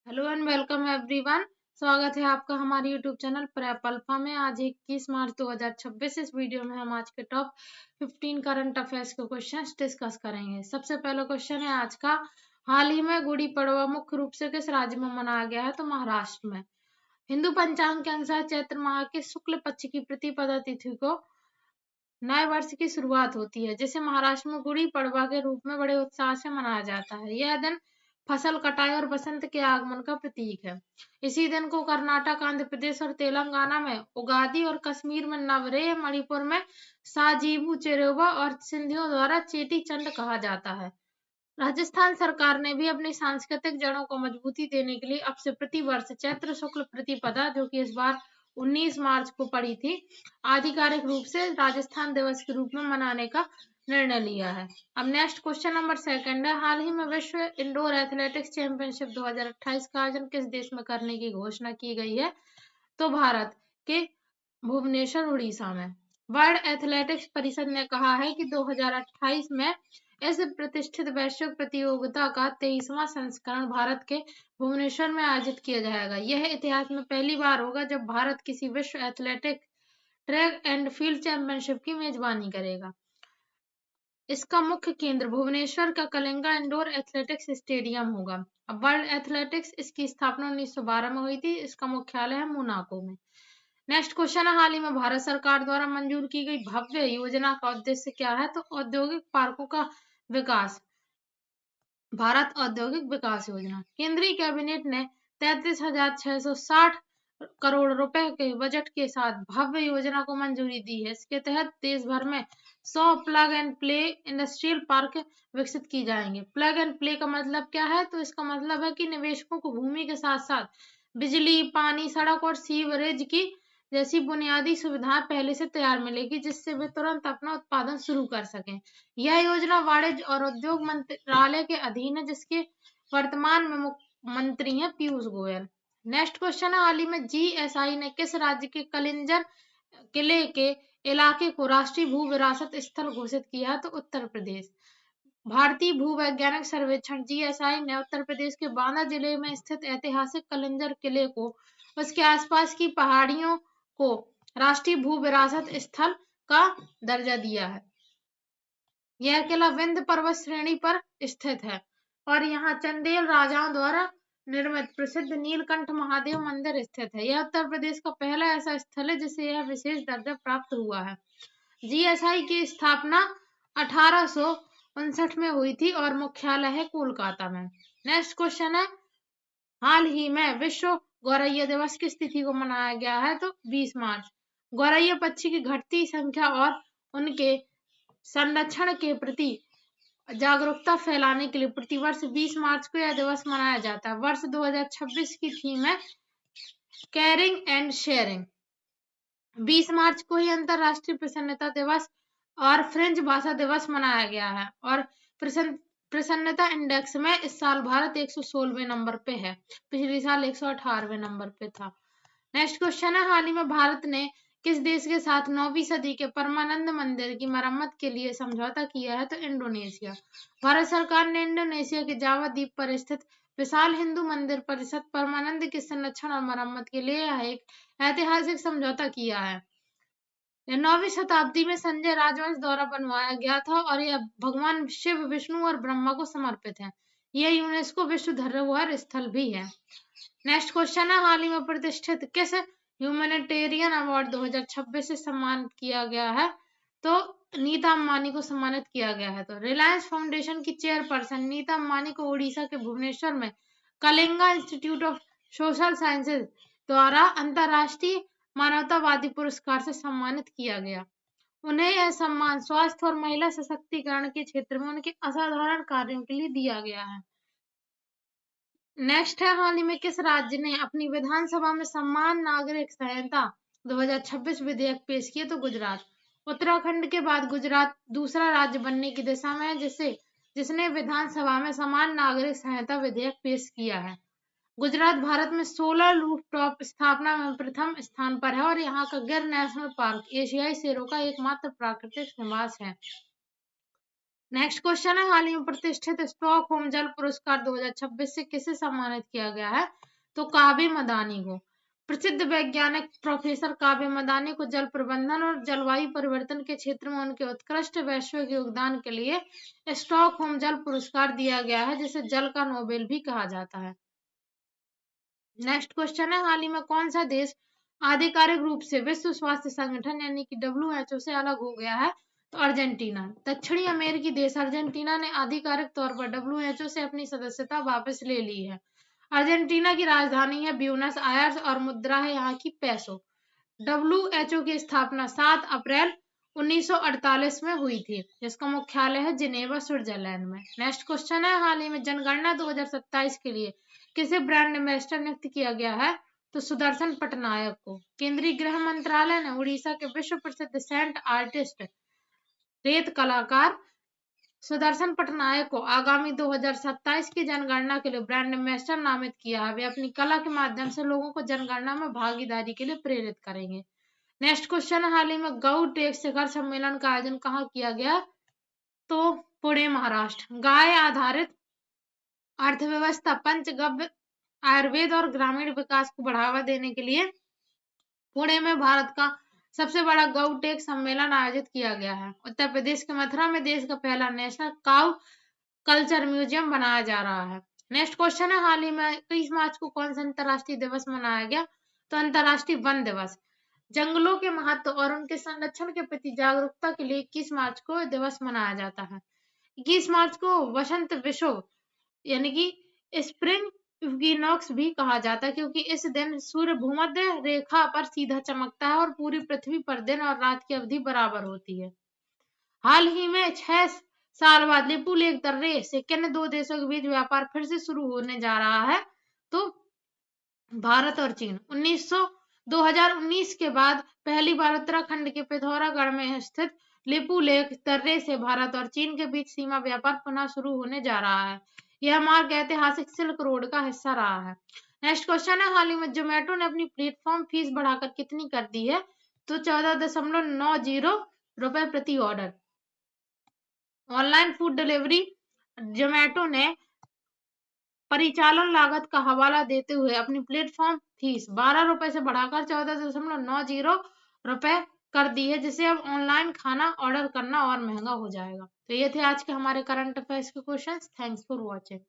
Hello and welcome everyone. स्वागत है आपका हमारे यूट्यूब चैनल प्रेप अल्फा में। आज 21 मार्च 2026 इस वीडियो में हम आज के टॉप 15 करंट अफेयर्स के क्वेश्चंस डिस्कस करेंगे। सबसे पहला क्वेश्चन है आज का, हाल ही में गुड़ी पड़वा मुख्य रूप से किस राज्य में मनाया गया है? तो महाराष्ट्र में। हिंदू पंचांग के अनुसार चैत्र माह के शुक्ल पक्ष की प्रतिपदा तिथि को नए वर्ष की शुरुआत होती है, जिसे महाराष्ट्र में गुड़ी पड़वा के रूप में बड़े उत्साह से मनाया जाता है। यह दिन फसल कटाई और बसंत के आगमन का प्रतीक है। इसी दिन को कर्नाटक, आंध्र प्रदेश और तेलंगाना में उगादी और कश्मीर में नवरेह, मणिपुर में साजीबू चेरोबा और सिंधियों द्वारा चेटी चंड कहा जाता है। राजस्थान सरकार ने भी अपनी सांस्कृतिक जड़ों को मजबूती देने के लिए अब से प्रति वर्ष चैत्र शुक्ल प्रतिपदा, जो कि इस बार 19 मार्च को पड़ी थी, आधिकारिक रूप से राजस्थान दिवस के रूप में मनाने का निर्णय लिया है। अब नेक्स्ट क्वेश्चन नंबर सेकंड है, हाल ही में विश्व इंडोर एथलेटिक्स चैंपियनशिप 2028 का आयोजन किस देश में करने की घोषणा की गई है? तो भारत के भुवनेश्वर, उड़ीसा में। वर्ल्ड एथलेटिक्स परिषद ने कहा है कि 2028 में इस प्रतिष्ठित वैश्विक प्रतियोगिता का 23वां संस्करण भारत के भुवनेश्वर में आयोजित किया जाएगा। यह इतिहास में पहली बार होगा जब भारत किसी विश्व athletic track and field championship की मेजबानी करेगा। इसका मुख्य केंद्र भुवनेश्वर का कलिंगा इंडोर एथलेटिक्स स्टेडियम होगा। अब वर्ल्ड एथलेटिक्स, इसकी स्थापना 1912 में हुई थी। इसका मुख्यालय है मोनाको में। नेक्स्ट क्वेश्चन है, हाल ही में भारत सरकार द्वारा मंजूर की गई भव्य योजना का उद्देश्य क्या है? तो औद्योगिक पार्कों का विकास। भारत औद्योगिक विकास योजना। केंद्रीय कैबिनेट ने 33,660 करोड़ रुपए के बजट के साथ भव्य योजना को मंजूरी दी है। इसके तहत देश भर में 100 plug and play industrial park विकसित की जाएंगे। प्लग एंड प्ले का मतलब क्या है? तो इसका मतलब है कि निवेशकों को भूमि के साथ साथ बिजली, पानी, सड़क और सीवरेज की जैसी बुनियादी सुविधाएं पहले से तैयार मिलेगी, जिससे वे तुरंत अपना उत्पादन शुरू कर सकें। यह योजना वाणिज्य और उद्योग मंत्रालय के अधीन है, जिसके वर्तमान में मंत्री हैं पीयूष गोयल। नेक्स्ट क्वेश्चन है, हाल ही में जीएसआई ने किस राज्य के कलिंजर किले के इलाके को राष्ट्रीय भू विरासत स्थल घोषित किया है? तो उत्तर प्रदेश। भारतीय भूवैज्ञानिक सर्वेक्षण जीएसआई ने उत्तर प्रदेश के बांदा जिले में स्थित ऐतिहासिक कलिंजर किले को उसके आसपास की पहाड़ियों को राष्ट्रीय भू विरासत स्थल का दर्जा दिया है। यह किला विंध्य पर्वत श्रेणी पर स्थित है और यहाँ चंदेल राजाओं द्वारा निर्मित प्रसिद्ध नीलकंठ महादेव मंदिर स्थित है। यह उत्तर प्रदेश का पहला ऐसा स्थल है जिसे यह विशेष दर्जा प्राप्त हुआ है। जीएसआई की स्थापना 1859 में हुई थी और मुख्यालय है कोलकाता में। नेक्स्ट क्वेश्चन है, हाल ही में विश्व गौरैया दिवस किस तिथि को मनाया गया है? तो 20 मार्च। गौरैया पक्षी की घटती संख्या और उनके संरक्षण के प्रति जागरूकता फैलाने के लिए प्रतिवर्ष 20 मार्च को यह दिवस मनाया जाता है। वर्ष 2026 की थीम है केयरिंग एंड शेयरिंग। 20 मार्च को ही अंतरराष्ट्रीय प्रसन्नता दिवस और फ्रेंच भाषा दिवस मनाया गया है और प्रसन्नता इंडेक्स में इस साल भारत 116वें नंबर पे है। पिछले साल 118वें नंबर पे था। नेक्स्ट क्वेश्चन है, हाल ही में भारत ने किस देश के साथ 9वीं सदी के परमानंद मंदिर की मरम्मत के लिए समझौता किया है? तो इंडोनेशिया। भारत सरकार ने इंडोनेशिया के जावा द्वीप पर स्थित विशाल हिंदू मंदिर परिषद परमानंद के संरक्षण और मरम्मत के लिए यह एक ऐतिहासिक समझौता किया है। यह 9वीं शताब्दी में संजय राजवंश द्वारा बनवाया गया था और यह भगवान शिव, विष्णु और ब्रह्मा को समर्पित है। यह यूनेस्को विश्व धरोहर स्थल भी है। नेक्स्ट क्वेश्चन है, हाल ही में प्रतिष्ठित किस ह्यूमैनिटेरियन अवार्ड 2026 से सम्मानित किया गया है? तो नीता अंबानी को सम्मानित किया गया है। तो रिलायंस फाउंडेशन की चेयरपर्सन नीता अंबानी को उड़ीसा के भुवनेश्वर में Kalinga institute of social sciences द्वारा अंतरराष्ट्रीय मानवतावादी पुरस्कार से सम्मानित किया गया। उन्हें यह सम्मान स्वास्थ्य और महिला सशक्तिकरण के क्षेत्र में उनके असाधारण कार्यों के लिए दिया गया है। नेक्स्ट है, हाल ही में किस राज्य ने अपनी विधानसभा में समान नागरिक संहिता 2026 विधेयक पेश किए? तो गुजरात। उत्तराखंड के बाद गुजरात दूसरा राज्य बनने की दिशा में है जिसने विधानसभा में समान नागरिक संहिता विधेयक पेश किया है। गुजरात भारत में सोलर रूफटॉप स्थापना में प्रथम स्थान पर है और यहाँ का गिर नेशनल पार्क एशियाई शेरों का एकमात्र प्राकृतिक निवास है। नेक्स्ट क्वेश्चन है, हाल ही में प्रतिष्ठित स्टॉकहोम जल पुरस्कार 2026 से किसे सम्मानित किया गया है? तो काबे मदानी को। प्रसिद्ध वैज्ञानिक प्रोफेसर काबे मदानी को जल प्रबंधन और जलवायु परिवर्तन के क्षेत्र में उनके उत्कृष्ट वैश्विक योगदान के लिए स्टॉकहोम जल पुरस्कार दिया गया है, जिसे जल का नोबेल भी कहा जाता है। नेक्स्ट क्वेश्चन है, हाल ही में कौन सा देश आधिकारिक रूप से विश्व स्वास्थ्य संगठन यानी कि WHO से अलग हो गया है? तो अर्जेंटीना। दक्षिणी अमेरिकी देश अर्जेंटीना ने आधिकारिक तौर पर WHO से अपनी सदस्यता वापस ले ली है। अर्जेंटीना की राजधानी है ब्यूनस आयर्स और मुद्रा है यहाँ की पेसो। WHO की स्थापना 7 अप्रैल 1948 में हुई थी, जिसका मुख्यालय है जिनेवा, स्विट्जरलैंड में। नेक्स्ट क्वेश्चन है, हाल ही में जनगणना 2027 के लिए किसे ब्रांड एम्बेसडर नियुक्त किया गया है? तो सुदर्शन पटनायक को। केंद्रीय गृह मंत्रालय ने उड़ीसा के विश्व प्रसिद्ध सेंट आर्टिस्ट रेत कलाकार सुदर्शन पटनायक को आगामी 2027 की जनगणना के लिए ब्रांड एम्बेसडर नामित किया है। वे अपनी कला के माध्यम से लोगों को जनगणना में भागीदारी के लिए प्रेरित करेंगे। नेक्स्ट क्वेश्चन है, हाल ही में गौ टेक शिखर सम्मेलन का आयोजन कहाँ किया गया? तो पुणे, महाराष्ट्र। गाय आधारित अर्थव्यवस्था, पंचगव्य आयुर्वेद और ग्रामीण विकास को बढ़ावा देने के लिए पुणे में भारत का सबसे बड़ा गौ टेक सम्मेलन आयोजित किया गया है। उत्तर प्रदेश के मथुरा में देश का पहला नेशनल काउ कल्चर म्यूजियम बनाया जा रहा है। नेक्स्ट क्वेश्चन है, हाल ही में 21 मार्च को कौन सा अंतर्राष्ट्रीय दिवस मनाया गया? तो अंतर्राष्ट्रीय वन दिवस। जंगलों के महत्व और उनके संरक्षण के प्रति जागरूकता के लिए 21 मार्च को दिवस मनाया जाता है। 21 मार्च को वसंत विषुव यानी कि स्प्रिंग इक्विनॉक्स भी कहा जाता है, क्योंकि इस दिन सूर्य भूमध्य रेखा पर सीधा चमकता है और पूरी पृथ्वी पर दिन और रात की अवधि बराबर होती है। हाल ही में 6 साल बाद लिपू लेक दर्रे से किन दो देशों के बीच व्यापार फिर से शुरू होने जा रहा है? तो भारत और चीन। 2019 के बाद पहली बार उत्तराखंड के पिथौरागढ़ में स्थित लिपू लेक दर्रे से भारत और चीन के बीच सीमा व्यापार पुनः शुरू होने जा रहा है। यह मार्ग ऐतिहासिक सिल्क रोड का हिस्सा रहा है। नेक्स्ट क्वेश्चन है, हाल ही में जोमेटो ने अपनी प्लेटफॉर्म फीस बढ़ाकर कितनी कर दी है? तो 14.90 रुपए प्रति order. Online food delivery Zomato ने परिचालन लागत का हवाला देते हुए अपनी प्लेटफॉर्म फीस 12 रुपए से बढ़ाकर 14.90 रुपए कर दी है, जिससे अब ऑनलाइन खाना ऑर्डर करना और महंगा हो जाएगा। तो ये थे आज के हमारे करंट अफेयर्स के क्वेश्चंस। Thanks for watching.